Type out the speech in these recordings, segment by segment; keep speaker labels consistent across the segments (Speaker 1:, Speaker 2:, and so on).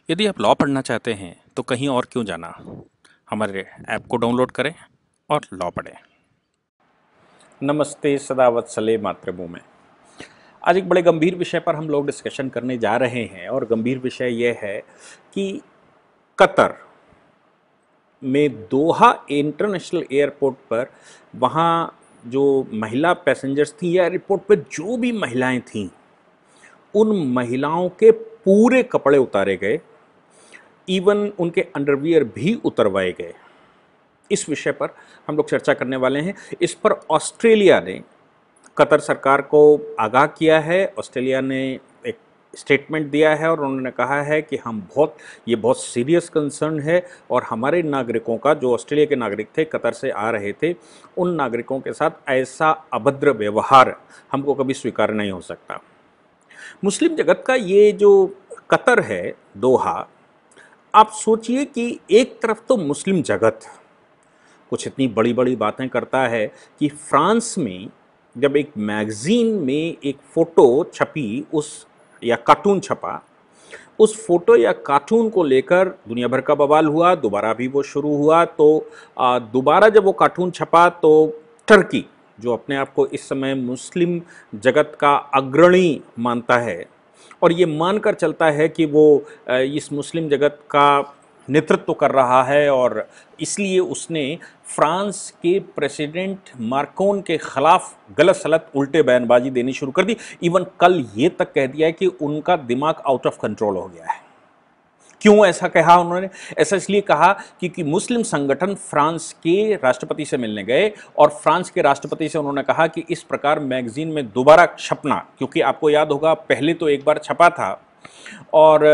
Speaker 1: यदि आप लॉ पढ़ना चाहते हैं तो कहीं और क्यों जाना। हमारे ऐप को डाउनलोड करें और लॉ पढ़ें। नमस्ते सदा वत्सले मातृभूमि। आज एक बड़े गंभीर विषय पर हम लोग डिस्कशन करने जा रहे हैं और गंभीर विषय यह है कि कतर में दोहा इंटरनेशनल एयरपोर्ट पर वहाँ जो महिला पैसेंजर्स थी या एयरपोर्ट पर जो भी महिलाएं थीं उन महिलाओं के पूरे कपड़े उतारे गए, इवन उनके अंडरवियर भी उतरवाए गए। इस विषय पर हम लोग चर्चा करने वाले हैं। इस पर ऑस्ट्रेलिया ने कतर सरकार को आगाह किया है। ऑस्ट्रेलिया ने एक स्टेटमेंट दिया है और उन्होंने कहा है कि ये बहुत सीरियस कंसर्न है और हमारे नागरिकों का, जो ऑस्ट्रेलिया के नागरिक थे कतर से आ रहे थे, उन नागरिकों के साथ ऐसा अभद्र व्यवहार हमको कभी स्वीकार नहीं हो सकता। मुस्लिम जगत का ये जो कतर है, दोहा, आप सोचिए कि एक तरफ तो मुस्लिम जगत कुछ इतनी बड़ी बड़ी बातें करता है कि फ्रांस में जब एक मैगज़ीन में एक फ़ोटो छपी, उस या कार्टून छपा, उस फोटो या कार्टून को लेकर दुनिया भर का बवाल हुआ। दोबारा भी वो शुरू हुआ तो दोबारा जब वो कार्टून छपा तो टर्की, जो अपने आप को इस समय मुस्लिम जगत का अग्रणी मानता है और ये मानकर चलता है कि वो इस मुस्लिम जगत का नेतृत्व कर रहा है, और इसलिए उसने फ्रांस के प्रेसिडेंट मार्कोन के खिलाफ गलत सलत उल्टे बयानबाजी देनी शुरू कर दी। इवन कल ये तक कह दिया है कि उनका दिमाग आउट ऑफ कंट्रोल हो गया है। क्यों ऐसा कहा उन्होंने? ऐसा इसलिए कहा क्योंकि मुस्लिम संगठन फ्रांस के राष्ट्रपति से मिलने गए और फ्रांस के राष्ट्रपति से उन्होंने कहा कि इस प्रकार मैगजीन में दोबारा छपना, क्योंकि आपको याद होगा पहले तो एक बार छपा था और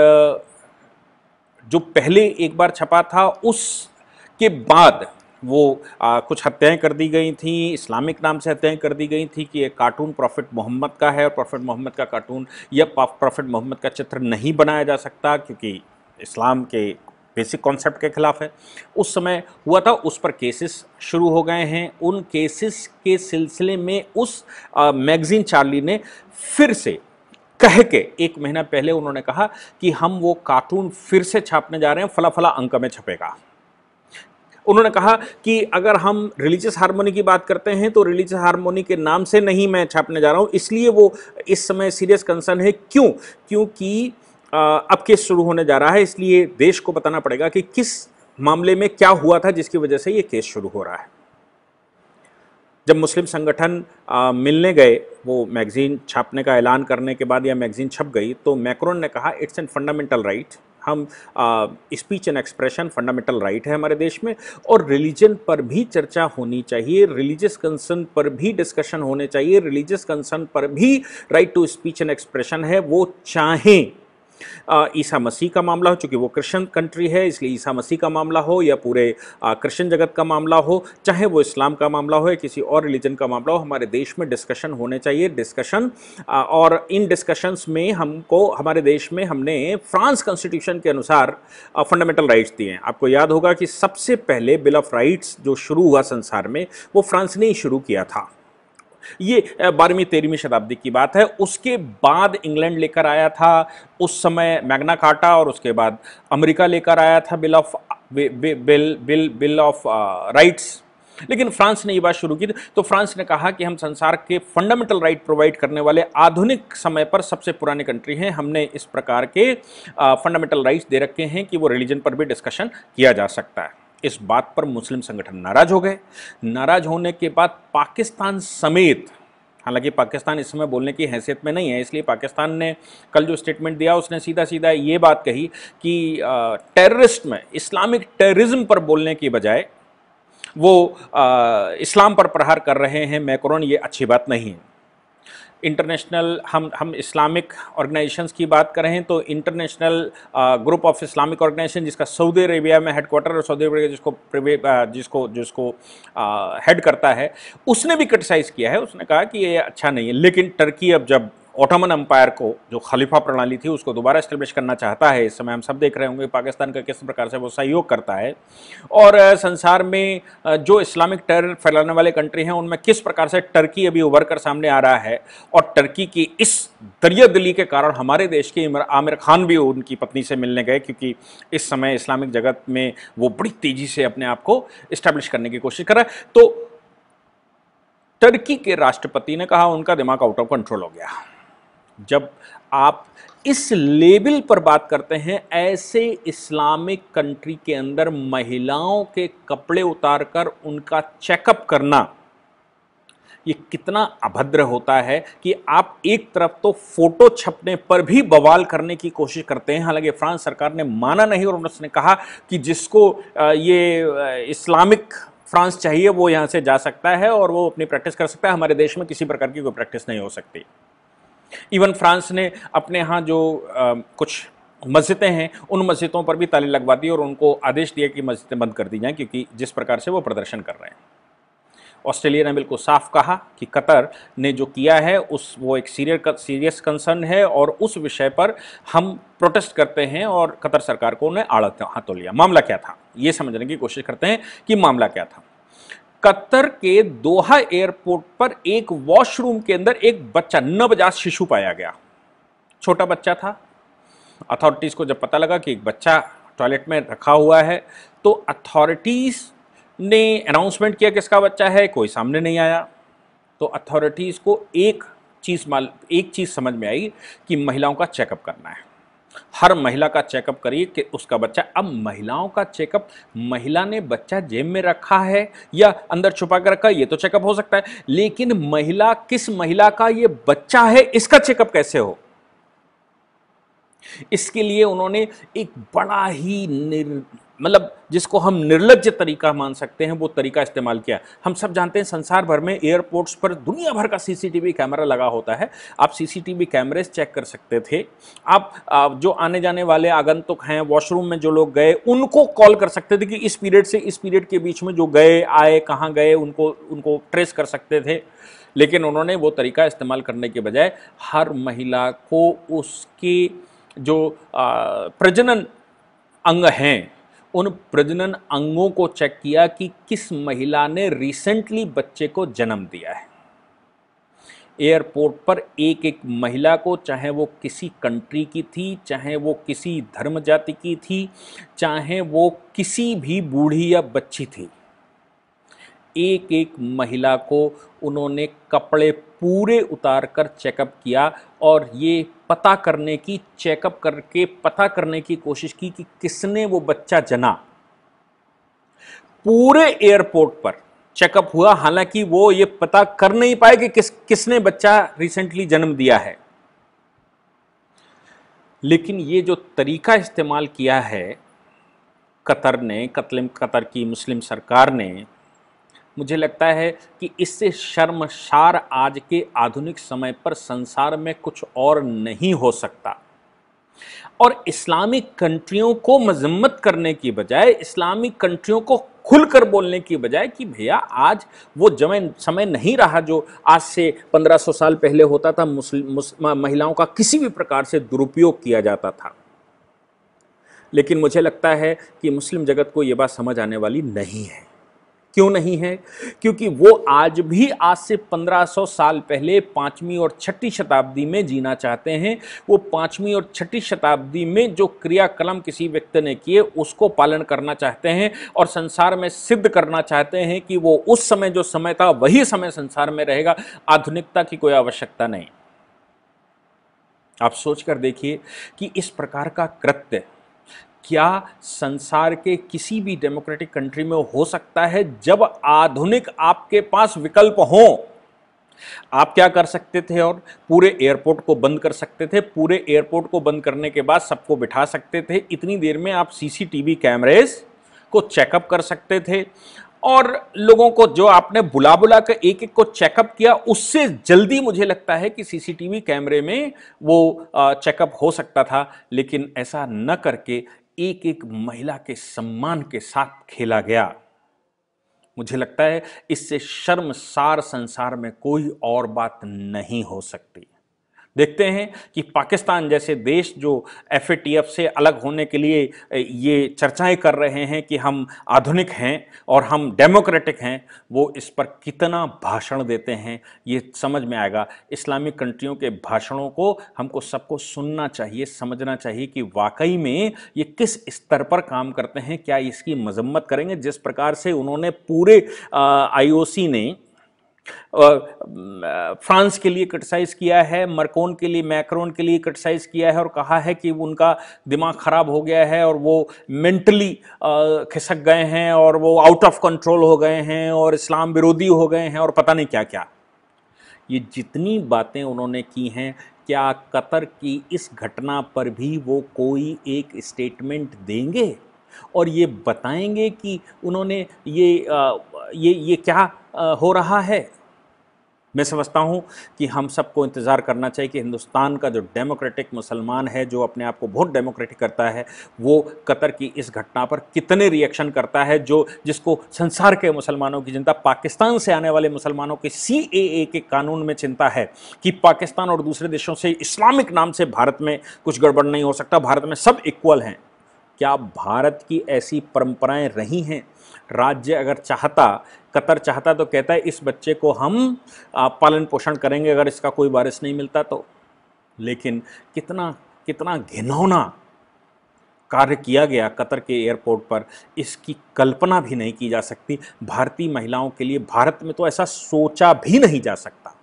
Speaker 1: जो पहले एक बार छपा था उसके बाद वो कुछ हत्याएं कर दी गई थी, इस्लामिक नाम से हत्याएं कर दी गई थी कि ये कार्टून प्रॉफिट मोहम्मद का है और प्रॉफिट मोहम्मद का कार्टून या प्रॉफिट मोहम्मद का चित्र नहीं बनाया जा सकता क्योंकि इस्लाम के बेसिक कॉन्सेप्ट के खिलाफ है। उस समय हुआ था, उस पर केसेस शुरू हो गए हैं। उन केसेस के सिलसिले में उस मैगजीन चार्ली ने फिर से कह के एक महीना पहले उन्होंने कहा कि हम वो कार्टून फिर से छापने जा रहे हैं, फला फला अंक में छपेगा। उन्होंने कहा कि अगर हम रिलीजियस हार्मोनी की बात करते हैं तो रिलीजियस हार्मोनी के नाम से नहीं मैं छापने जा रहा हूं, इसलिए वो इस समय सीरियस कंसर्न है। क्योंकि अब केस शुरू होने जा रहा है, इसलिए देश को बताना पड़ेगा कि किस मामले में क्या हुआ था जिसकी वजह से ये केस शुरू हो रहा है। जब मुस्लिम संगठन मिलने गए वो मैगजीन छापने का ऐलान करने के बाद या मैगजीन छप गई तो मैक्रोन ने कहा इट्स एन फंडामेंटल राइट, हम speech and expression fundamental right है हमारे देश में, और रिलीजन पर भी चर्चा होनी चाहिए, रिलीजियस कंसर्न पर भी डिस्कशन होने चाहिए, रिलीजियस कंसर्न पर भी right to speech and expression है। वो चाहें ईसा मसीह का मामला हो, चूंकि वो क्रिश्चियन कंट्री है इसलिए ईसा मसीह का मामला हो, या पूरे क्रिश्चियन जगत का मामला हो, चाहे वो इस्लाम का मामला हो या किसी और रिलीजन का मामला हो, हमारे देश में डिस्कशन होने चाहिए। डिस्कशन और इन डिस्कशंस में हमको, हमारे देश में हमने फ्रांस कॉन्स्टिट्यूशन के अनुसार फंडामेंटल राइट्स दिए हैं। आपको याद होगा कि सबसे पहले बिल ऑफ राइट्स जो शुरू हुआ संसार में वो फ्रांस ने ही शुरू किया था। ये 12वीं-13वीं शताब्दी की बात है। उसके बाद इंग्लैंड लेकर आया था उस समय मैग्ना कार्टा, और उसके बाद अमेरिका लेकर आया था बिल ऑफ राइट्स। लेकिन फ्रांस ने ये बात शुरू की तो फ्रांस ने कहा कि हम संसार के फंडामेंटल राइट प्रोवाइड करने वाले आधुनिक समय पर सबसे पुरानी कंट्री हैं, हमने इस प्रकार के फंडामेंटल राइट्स दे रखे हैं कि वो रिलीजन पर भी डिस्कशन किया जा सकता है। इस बात पर मुस्लिम संगठन नाराज हो गए। नाराज होने के बाद पाकिस्तान समेत, हालांकि पाकिस्तान इस समय बोलने की हैसियत में नहीं है, इसलिए पाकिस्तान ने कल जो स्टेटमेंट दिया उसने सीधा सीधा ये बात कही कि टेररिस्ट में इस्लामिक टेररिज्म पर बोलने की बजाय वो इस्लाम पर प्रहार कर रहे हैं मैक्रोन, ये अच्छी बात नहीं है। इंटरनेशनल हम इस्लामिक ऑर्गेनाइजेशंस की बात करें तो international group of Islamic organisation जिसका सऊदी अरेबिया में हेडक्वार्टर और सऊदी अरेबिया जिसको हेड करता है, उसने भी क्रिटिसाइज़ किया है। उसने कहा कि ये अच्छा नहीं है। लेकिन टर्की अब जब ओटोमन एम्पायर को, जो खलीफा प्रणाली थी, उसको दोबारा एस्टेब्लिश करना चाहता है। इस समय हम सब देख रहे होंगे पाकिस्तान का किस प्रकार से वो सहयोग करता है, और संसार में जो इस्लामिक टेरर फैलाने वाले कंट्री हैं उनमें किस प्रकार से टर्की अभी उभर कर सामने आ रहा है। और टर्की की इस दरियादिली के कारण हमारे देश के आमिर खान भी उनकी पत्नी से मिलने गए, क्योंकि इस समय इस्लामिक जगत में वो बड़ी तेजी से अपने आप को इस्टेब्लिश करने की कोशिश कर रहा है। तो टर्की के राष्ट्रपति ने कहा उनका दिमाग आउट ऑफ कंट्रोल हो गया। जब आप इस लेवल पर बात करते हैं, ऐसे इस्लामिक कंट्री के अंदर महिलाओं के कपड़े उतारकर उनका चेकअप करना, ये कितना अभद्र होता है कि आप एक तरफ तो फोटो छपने पर भी बवाल करने की कोशिश करते हैं। हालांकि फ्रांस सरकार ने माना नहीं और उन्होंने कहा कि जिसको ये इस्लामिक फ्रांस चाहिए वो यहां से जा सकता है और वो अपनी प्रैक्टिस कर सकता है। हमारे देश में किसी प्रकार की कोई प्रैक्टिस नहीं हो सकती। इवन फ्रांस ने अपने यहाँ जो कुछ मस्जिदें हैं उन मस्जिदों पर भी ताले लगवा दिए और उनको आदेश दिया कि मस्जिदें बंद कर दी जाएं, क्योंकि जिस प्रकार से वो प्रदर्शन कर रहे हैं। ऑस्ट्रेलिया ने बिल्कुल साफ कहा कि कतर ने जो किया है वो एक सीरियस कंसर्न है और उस विषय पर हम प्रोटेस्ट करते हैं, और कतर सरकार को उन्हें आड़े हाथों लिया। मामला क्या था ये समझने की कोशिश करते हैं कि मामला क्या था। कतर के दोहा एयरपोर्ट पर एक वॉशरूम के अंदर एक बच्चा, नवजात शिशु पाया गया। छोटा बच्चा था। अथॉरिटीज को जब पता लगा कि एक बच्चा टॉयलेट में रखा हुआ है, तो अथॉरिटीज ने अनाउंसमेंट किया किसका बच्चा है, कोई सामने नहीं आया। तो अथॉरिटीज को एक चीज समझ में आई कि महिलाओं का चेकअप करना है। हर महिला का चेकअप करिए कि उसका बच्चा। अब महिलाओं का चेकअप, महिला ने बच्चा जेब में रखा है या अंदर छुपा कर रखा है ये तो चेकअप हो सकता है, लेकिन किस महिला का ये बच्चा है इसका चेकअप कैसे हो? इसके लिए उन्होंने एक बड़ा ही मतलब जिसको हम निर्लज्ज तरीका मान सकते हैं वो तरीका इस्तेमाल किया। हम सब जानते हैं संसार भर में एयरपोर्ट्स पर दुनिया भर का सीसीटीवी कैमरा लगा होता है। आप सीसीटीवी कैमरे चेक कर सकते थे। आप जो आने जाने वाले आगंतुक हैं, वॉशरूम में जो लोग गए, उनको कॉल कर सकते थे कि इस पीरियड से इस पीरियड के बीच में जो गए आए कहाँ गए उनको ट्रेस कर सकते थे। लेकिन उन्होंने वो तरीका इस्तेमाल करने के बजाय हर महिला को उसके जो प्रजनन अंग हैं उन प्रजनन अंगों को चेक किया कि किस महिला ने रिसेंटली बच्चे को जन्म दिया है। एयरपोर्ट पर एक एक महिला को, चाहे वो किसी कंट्री की थी, चाहे वो किसी धर्म जाति की थी, चाहे वो किसी भी बूढ़ी या बच्ची थी, एक एक महिला को उन्होंने कपड़े पूरे उतार कर चेकअप किया और ये पता करने की कोशिश की कि किसने वो बच्चा जना। पूरे एयरपोर्ट पर चेकअप हुआ, हालांकि वो ये पता कर नहीं पाए कि किसने बच्चा रिसेंटली जन्म दिया है। लेकिन ये जो तरीका इस्तेमाल किया है कतर की मुस्लिम सरकार ने, मुझे लगता है कि इससे शर्मसार आज के आधुनिक समय पर संसार में कुछ और नहीं हो सकता। और इस्लामिक कंट्रियों को मजम्मत करने की बजाय, इस्लामिक कंट्रियों को खुलकर बोलने की बजाय कि भैया आज वो समय नहीं रहा जो आज से 1500 साल पहले होता था, महिलाओं का किसी भी प्रकार से दुरुपयोग किया जाता था। लेकिन मुझे लगता है कि मुस्लिम जगत को ये बात समझ आने वाली नहीं है। क्यों नहीं है? क्योंकि वो आज भी आज से 1500 साल पहले 5वीं और 6वीं शताब्दी में जीना चाहते हैं। वो 5वीं और 6वीं शताब्दी में जो क्रियाकलाप किसी व्यक्ति ने किए उसको पालन करना चाहते हैं और संसार में सिद्ध करना चाहते हैं कि वो उस समय जो समय था वही समय संसार में रहेगा। आधुनिकता की कोई आवश्यकता नहीं। आप सोचकर देखिए कि इस प्रकार का कृत्य क्या संसार के किसी भी डेमोक्रेटिक कंट्री में हो सकता है? जब आधुनिक आपके पास विकल्प हो, आप क्या कर सकते थे? और पूरे एयरपोर्ट को बंद कर सकते थे। पूरे एयरपोर्ट को बंद करने के बाद सबको बिठा सकते थे। इतनी देर में आप सीसीटीवी कैमरेज को चेकअप कर सकते थे और लोगों को जो आपने बुला कर एक एक को चेकअप किया, उससे जल्दी मुझे लगता है कि सीसीटीवी कैमरे में वो चेकअप हो सकता था। लेकिन ऐसा न करके एक एक महिला के सम्मान के साथ खेला गया। मुझे लगता है इससे शर्मसार संसार में कोई और बात नहीं हो सकती। देखते हैं कि पाकिस्तान जैसे देश जो एफएटीएफ से अलग होने के लिए ये चर्चाएं कर रहे हैं कि हम आधुनिक हैं और हम डेमोक्रेटिक हैं, वो इस पर कितना भाषण देते हैं ये समझ में आएगा। इस्लामिक कंट्रियों के भाषणों को हमको सबको सुनना चाहिए, समझना चाहिए कि वाकई में ये किस स्तर पर काम करते हैं, क्या इसकी मजम्मत करेंगे। जिस प्रकार से उन्होंने पूरे आईओसी ने फ्रांस के लिए क्रिटिसाइज किया है, मरकोन के लिए, मैक्रोन के लिए क्रिटिसाइज किया है और कहा है कि उनका दिमाग खराब हो गया है और वो मेंटली खिसक गए हैं और वो आउट ऑफ कंट्रोल हो गए हैं और इस्लाम विरोधी हो गए हैं और पता नहीं क्या क्या। ये जितनी बातें उन्होंने की हैं, क्या कतर की इस घटना पर भी वो कोई एक स्टेटमेंट देंगे और ये बताएंगे कि उन्होंने ये क्या हो रहा है? मैं समझता हूँ कि हम सबको इंतज़ार करना चाहिए कि हिंदुस्तान का जो डेमोक्रेटिक मुसलमान है, जो अपने आप को बहुत डेमोक्रेटिक करता है, वो कतर की इस घटना पर कितने रिएक्शन करता है, जो जिसको संसार के मुसलमानों की चिंता, पाकिस्तान से आने वाले मुसलमानों के सीएए के कानून में चिंता है कि पाकिस्तान और दूसरे देशों से इस्लामिक नाम से भारत में कुछ गड़बड़ नहीं हो सकता, भारत में सब इक्वल हैं। क्या भारत की ऐसी परंपराएं रही हैं? राज्य अगर चाहता, कतर चाहता तो कहता है इस बच्चे को हम पालन पोषण करेंगे अगर इसका कोई वारिस नहीं मिलता तो। लेकिन कितना कितना घिनौना कार्य किया गया कतर के एयरपोर्ट पर, इसकी कल्पना भी नहीं की जा सकती। भारतीय महिलाओं के लिए भारत में तो ऐसा सोचा भी नहीं जा सकता।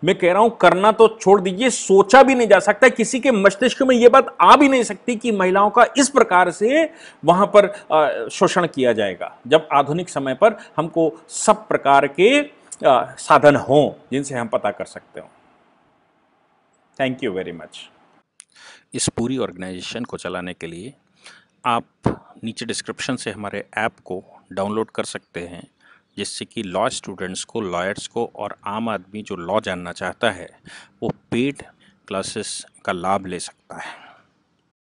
Speaker 1: मैं कह रहा हूं करना तो छोड़ दीजिए, सोचा भी नहीं जा सकता, किसी के मस्तिष्क में यह बात आ भी नहीं सकती कि महिलाओं का इस प्रकार से वहां पर शोषण किया जाएगा, जब आधुनिक समय पर हमको सब प्रकार के साधन हों जिनसे हम पता कर सकते हो। Thank you very much. इस पूरी ऑर्गेनाइजेशन को चलाने के लिए आप नीचे डिस्क्रिप्शन से हमारे ऐप को डाउनलोड कर सकते हैं, जिससे कि लॉ स्टूडेंट्स को, लॉयर्स को और आम आदमी जो लॉ जानना चाहता है वो पेड क्लासेस का लाभ ले सकता है।